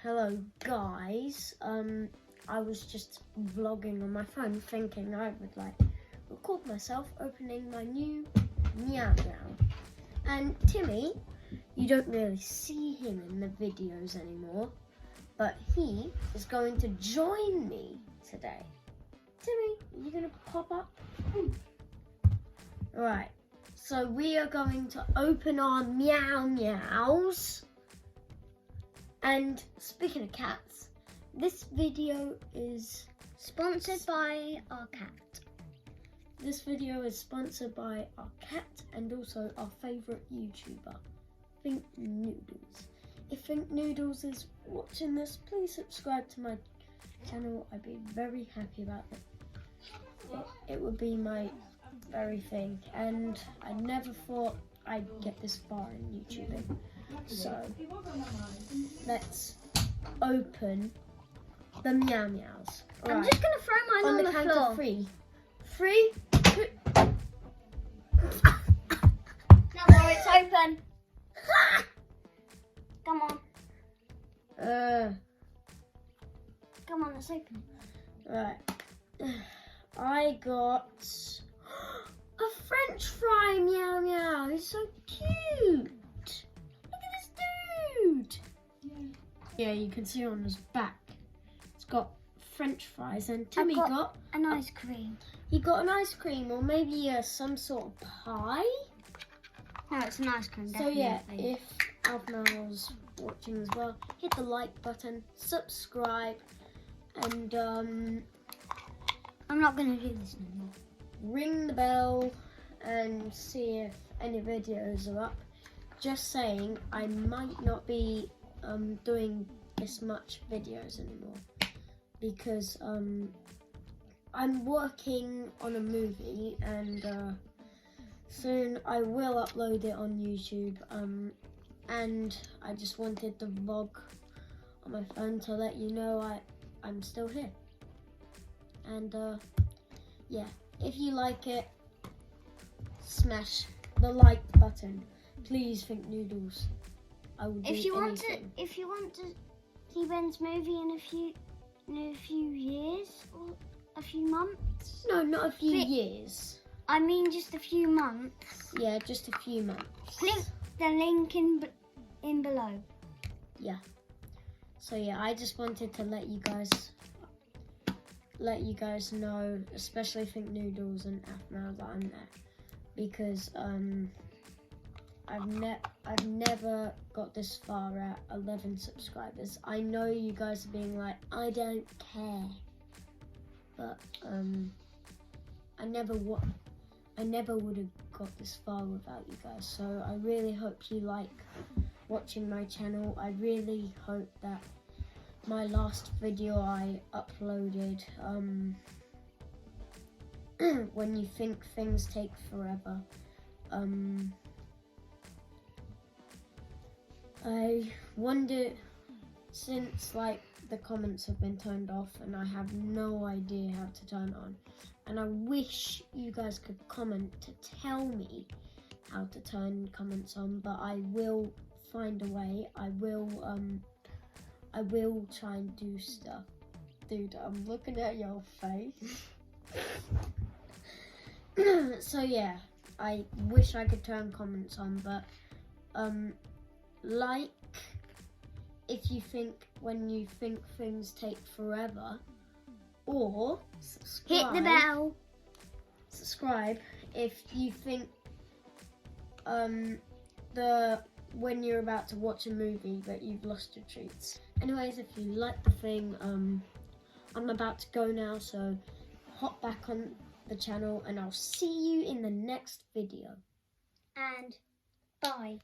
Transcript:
Hello guys, I was just vlogging on my phone thinking I would like record myself opening my new Meow Meow. And Timmy, you don't really see him in the videos anymore, but he is going to join me today. Timmy, are you going to pop up? Right, so we are going to open our Meow Meows. And speaking of cats, this video is sponsored by our cat. This video is sponsored by our cat and also our favourite YouTuber, Think Noodles. If Think Noodles is watching this, please subscribe to my channel. I'd be very happy about it. It would be my very thing, and I never thought I'd get this far in YouTubing. So let's open the Meow Meows. I'm just gonna throw mine on the count floor. Of three. 3, 2. No more, it's open. Come on. Come on, let's open it. Right. I got a French fry Meow Meow. He's so cute. Look at this dude. Yeah, you can see on his back. It's got French fries, and Timmy got an ice cream. He got an ice cream, or maybe some sort of pie. No, it's an ice cream. So yeah, if Alpha was watching as well, hit the like button, subscribe, and I'm not gonna do this anymore. Ring the bell and see if any videos are up. Just saying, I might not be doing this much videos anymore because I'm working on a movie, and soon I will upload it on YouTube, and I just wanted to vlog on my phone to let you know I'm still here. And yeah, if you like it, smash the like button. Please, Think Noodles. I will do If you want to see Ben's movie in a few years or a few months. No, not a few years. I mean, just a few months. Yeah, just a few months. Click the link in below. Yeah. So yeah, I just wanted to let you guys know, especially Think Noodles and Afma, that I'm there, because I've never got this far at 11 subscribers. I know you guys are being like, I don't care, but I never would have got this far without you guys. So I really hope you like watching my channel. I really hope that my last video I uploaded, when you think things take forever, I wonder, since like the comments have been turned off and I have no idea how to turn it on, and I wish you guys could comment to tell me how to turn comments on, but I will find a way. I will try and do stuff. Dude, I'm looking at your face. So yeah, I wish I could turn comments on, but like if you think when you think things take forever, or subscribe. Hit the bell. Subscribe if you think when you're about to watch a movie but you've lost your treats. Anyways, if you like the thing, I'm about to go now, so hop back on the channel and I'll see you in the next video. And bye.